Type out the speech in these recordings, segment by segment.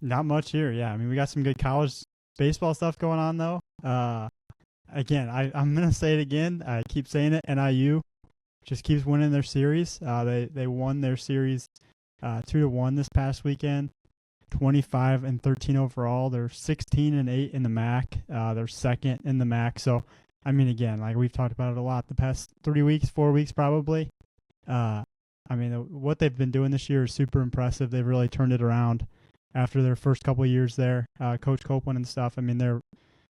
Not much here. Yeah, I mean, we got some good college baseball stuff going on though. Again, I'm gonna say it again. I keep saying it. NIU just keeps winning their series. They won their series 2-1 this past weekend. 25-13 overall. They're 16-8 in the MAC. They're second in the MAC. So, I mean, again, like we've talked about it a lot the past 3 weeks, 4 weeks probably. I mean, what they've been doing this year is super impressive. They've really turned it around after their first couple of years there. Coach Copeland and stuff. I mean, they're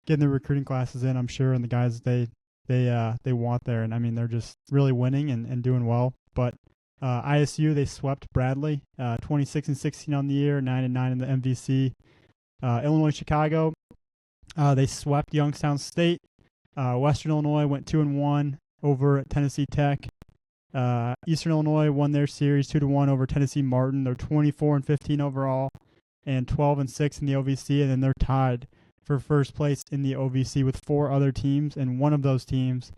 getting their recruiting classes in, I'm sure, and the guys they want there. And I mean, they're just really winning and doing well. But ISU, they swept Bradley, 26-16 on the year, 9-9 in the MVC. Illinois Chicago, they swept Youngstown State. Western Illinois went 2-1 over at Tennessee Tech. Eastern Illinois won their series 2-1 over Tennessee Martin. They're 24-15 overall and 12-6 in the OVC, and then they're tied for first place in the OVC with 4 other teams, and one of those teams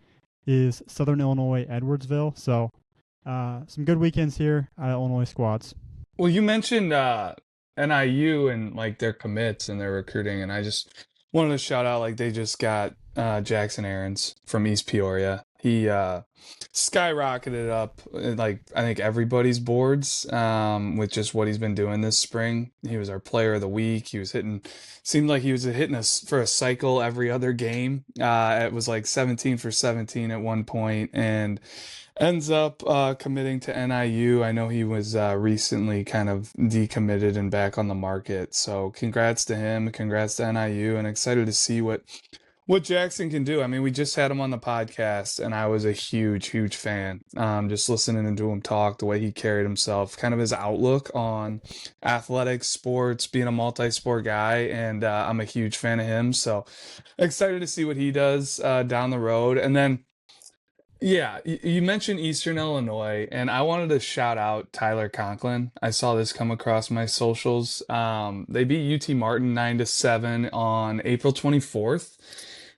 is Southern Illinois Edwardsville. So some good weekends here at Illinois squads. Well, you mentioned NIU and like their commits and their recruiting, and I just wanted to shout out like they just got Jackson Aarons from East Peoria. He skyrocketed up like I think everybody's boards with just what he's been doing this spring. He was our player of the week. He was seemed like he was hitting us for a cycle every other game. It was like 17 for 17 at one point, and ends up committing to NIU. I know he was recently kind of decommitted and back on the market. So congrats to him. Congrats to NIU, and excited to see what Jackson can do. I mean, we just had him on the podcast, and I was a huge, huge fan. Just listening to him talk, the way he carried himself, kind of his outlook on athletics, sports, being a multi-sport guy, and I'm a huge fan of him. So excited to see what he does down the road. And then, yeah, you mentioned Eastern Illinois, and I wanted to shout out Tyler Conklin. I saw this come across my socials. They beat UT Martin 9-7 on April 24th.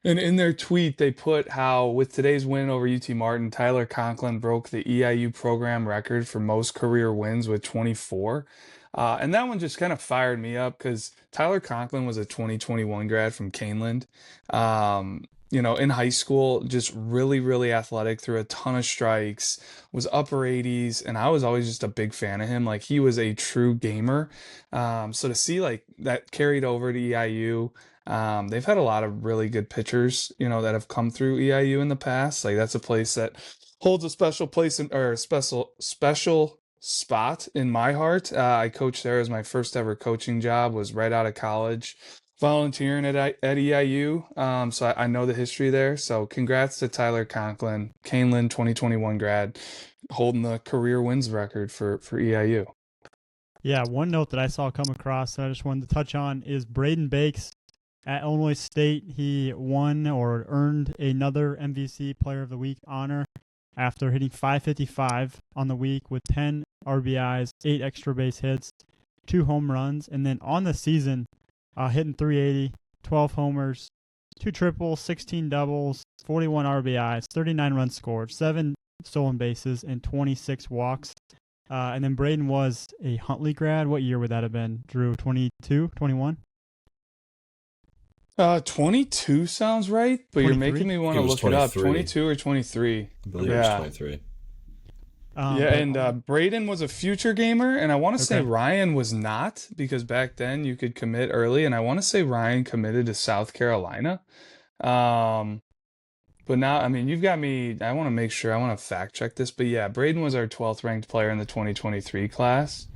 And in their tweet, they put how with today's win over UT Martin, Tyler Conklin broke the EIU program record for most career wins with 24. And that one just kind of fired me up because Tyler Conklin was a 2021 grad from Caneland. In high school, just really, really athletic, threw a ton of strikes, was upper 80s, and I was always just a big fan of him. Like, he was a true gamer. So to see, like, that carried over to EIU, they've had a lot of really good pitchers, that have come through EIU in the past. Like, that's a place that holds a special place or a special spot in my heart. I coached there as my first ever coaching job, was right out of college, volunteering at EIU. So I know the history there. So congrats to Tyler Conklin, Caneland 2021 grad, holding the career wins record for EIU. Yeah, one note that I saw come across that I just wanted to touch on is Braden Bakes at Illinois State. He won or earned another MVC Player of the Week honor after hitting .555 on the week with 10 RBIs, 8 extra base hits, 2 home runs, and then on the season, hitting .380, 12 homers, 2 triples, 16 doubles, 41 RBIs, 39 runs scored, 7 stolen bases, and 26 walks. And then Braden was a Huntley grad. What year would that have been, Drew? 22, 21? 22 sounds right, but 23? You're making me want to look 23. It up. 22 or 23. I believe it was 23. And Braden was a future gamer, and I want to say Ryan was not, because back then you could commit early, and I want to say Ryan committed to South Carolina. But now, I mean, you've got me, I want to make sure, I want to fact check this, but yeah, Braden was our 12th ranked player in the 2023 class.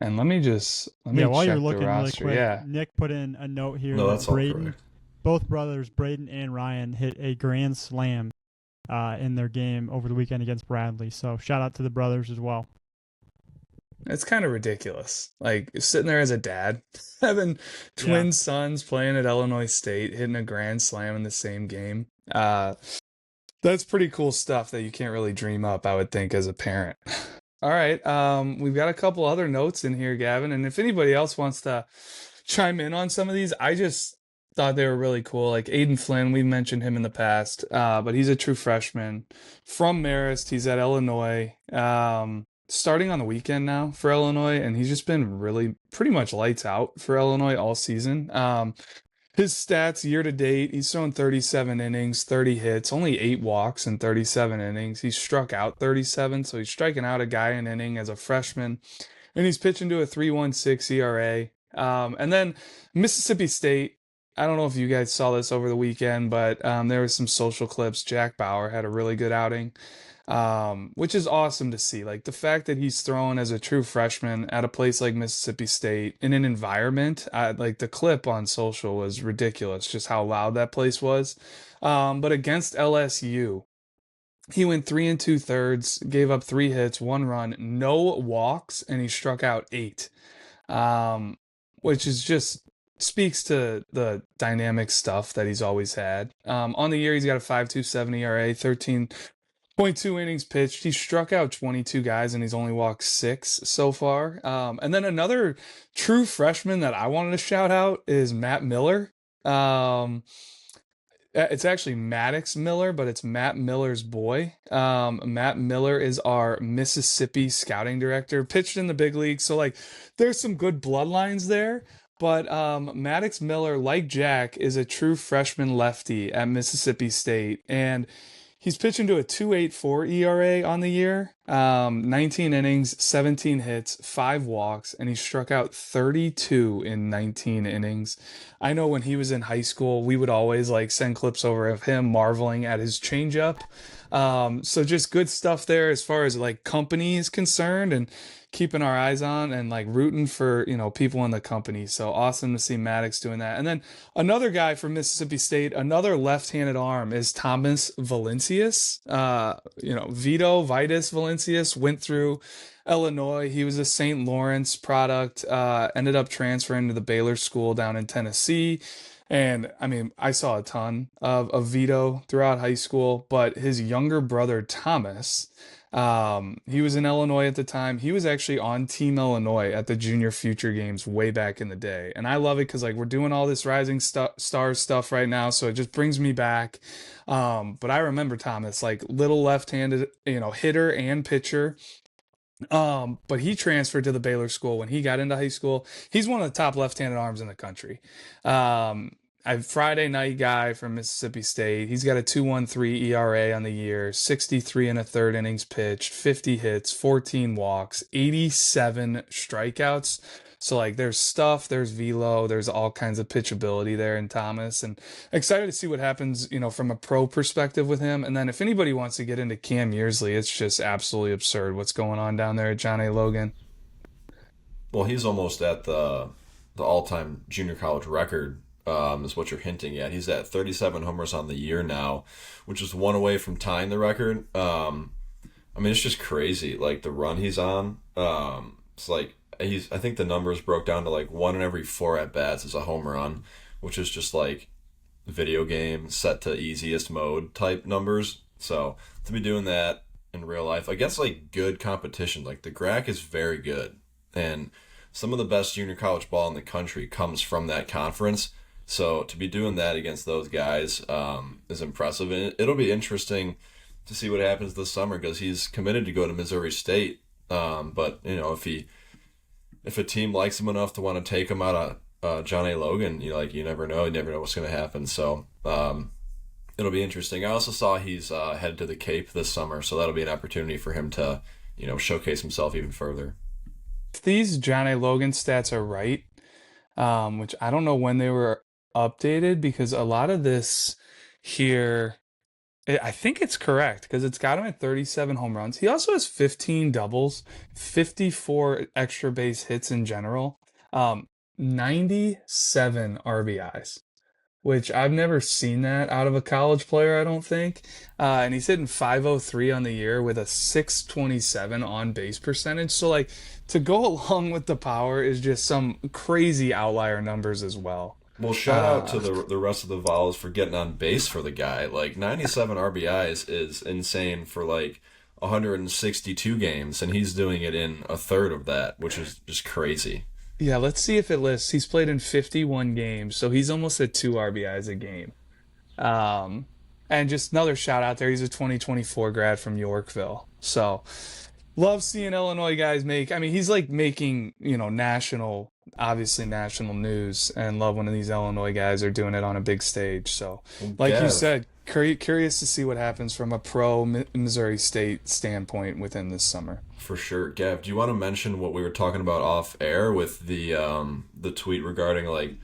And let me while check you're looking the really roster. quick, Yeah. Nick put in a note here. No, that's all Braden, correct. both brothers, Braden and Ryan, hit a grand slam in their game over the weekend against Bradley. So shout out to the brothers as well. It's kind of ridiculous. Like, sitting there as a dad, having twin sons playing at Illinois State, hitting a grand slam in the same game. That's pretty cool stuff that you can't really dream up, I would think, as a parent. All right. We've got a couple other notes in here, Gavin. And if anybody else wants to chime in on some of these, I just thought they were really cool. Like Aiden Flynn, we mentioned him in the past, but he's a true freshman from Marist. He's at Illinois. starting on the weekend now for Illinois, and he's just been really pretty much lights out for Illinois all season. His stats year to date, he's thrown 37 innings, 30 hits, only 8 walks in 37 innings. He struck out 37, so he's striking out a guy an inning as a freshman, and he's pitching to a 3.16 ERA. And then Mississippi State. I don't know if you guys saw this over the weekend, but there was some social clips. Jack Bauer had a really good outing, which is awesome to see. Like the fact that he's thrown as a true freshman at a place like Mississippi State in an environment, like the clip on social was ridiculous, just how loud that place was. But against LSU, he went 3 2/3, gave up 3 hits, 1 run, no walks, and he struck out 8, um, which is just speaks to the dynamic stuff that he's always had. On the year, he's got a 5.27 ERA, 13.2 innings pitched. He struck out 22 guys and he's only walked 6 so far. And then another true freshman that I wanted to shout out is Matt Miller. It's actually Maddox Miller, but it's Matt Miller's boy. Matt Miller is our Mississippi scouting director, pitched in the big league. So like there's some good bloodlines there. But Maddox Miller, like Jack, is a true freshman lefty at Mississippi State. And he's pitching to a 2.84 ERA on the year, 19 innings, 17 hits, 5 walks, and he struck out 32 in 19 innings. I know when he was in high school, we would always like send clips over of him marveling at his changeup. So just good stuff there as far as like company is concerned, and keeping our eyes on and like rooting for, people in the company. So awesome to see Maddox doing that. And then another guy from Mississippi State, another left-handed arm, is Thomas Valencius. Vito Vitus Valencius went through Illinois. He was a St. Lawrence product, ended up transferring to the Baylor School down in Tennessee. And I mean, I saw a ton of Vito throughout high school, but his younger brother, Thomas, he was in Illinois at the time. He was actually on Team Illinois at the Junior Future Games way back in the day. And I love it because like we're doing all this Rising Stars stuff right now. So it just brings me back. But I remember Thomas, like little left-handed, hitter and pitcher. But he transferred to the Baylor School when he got into high school. He's one of the top left-handed arms in the country. A Friday night guy from Mississippi State. He's got a 2.13 ERA on the year, 63 and a third innings pitched, 50 hits, 14 walks, 87 strikeouts. So like there's stuff, there's velo, there's all kinds of pitchability there in Thomas, and excited to see what happens, from a pro perspective with him. And then if anybody wants to get into Cam Yearsley, it's just absolutely absurd what's going on down there at John A. Logan. Well, he's almost at the all-time junior college record, is what you're hinting at. He's at 37 homers on the year now, which is one away from tying the record. It's just crazy, like the run he's on. It's like I think the numbers broke down to like 1 in every 4 at bats is a home run, which is just like video game set to easiest mode type numbers. So to be doing that in real life against like good competition, like the GRAC is very good, and some of the best junior college ball in the country comes from that conference. So to be doing that against those guys is impressive, and it'll be interesting to see what happens this summer because he's committed to go to Missouri State. But if a team likes him enough to want to take him out of John A. Logan, you never know. You never know what's going to happen. So it'll be interesting. I also saw he's headed to the Cape this summer, so that'll be an opportunity for him to showcase himself even further. If these John A. Logan stats are right, which I don't know when they were updated, because a lot of this here, I think it's correct because it's got him at 37 home runs. He also has 15 doubles, 54 extra base hits in general, 97 RBIs, which I've never seen that out of a college player, I don't think. And he's hitting 503 on the year with a 627 on base percentage. So like to go along with the power is just some crazy outlier numbers as well. Well, shout out to the rest of the Vols for getting on base for the guy. Like 97 RBIs is insane for like 162 games, and he's doing it in a third of that, which is just crazy. Yeah, let's see if it lists. He's played in 51 games, so he's almost at 2 RBIs a game. And just another shout out there, he's a 2024 grad from Yorkville. So love seeing Illinois guys make. I mean, he's like making obviously national news, and love when these Illinois guys are doing it on a big stage. So, like you said, curious to see what happens from a pro Missouri State standpoint within this summer. For sure. Gav, do you want to mention what we were talking about off air with the tweet regarding like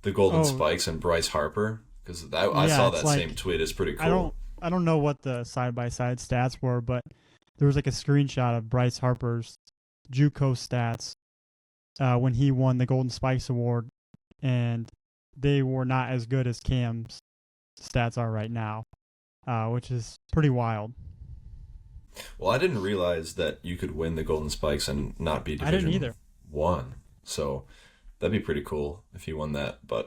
the Golden Spikes and Bryce Harper? Because I saw that same tweet. It's pretty cool. I don't know what the side-by-side stats were, but there was like a screenshot of Bryce Harper's JUCO stats when he won the Golden Spikes Award, and they were not as good as Cam's stats are right now, which is pretty wild. Well, I didn't realize that you could win the Golden Spikes and not be Division 1. So that'd be pretty cool if he won that. But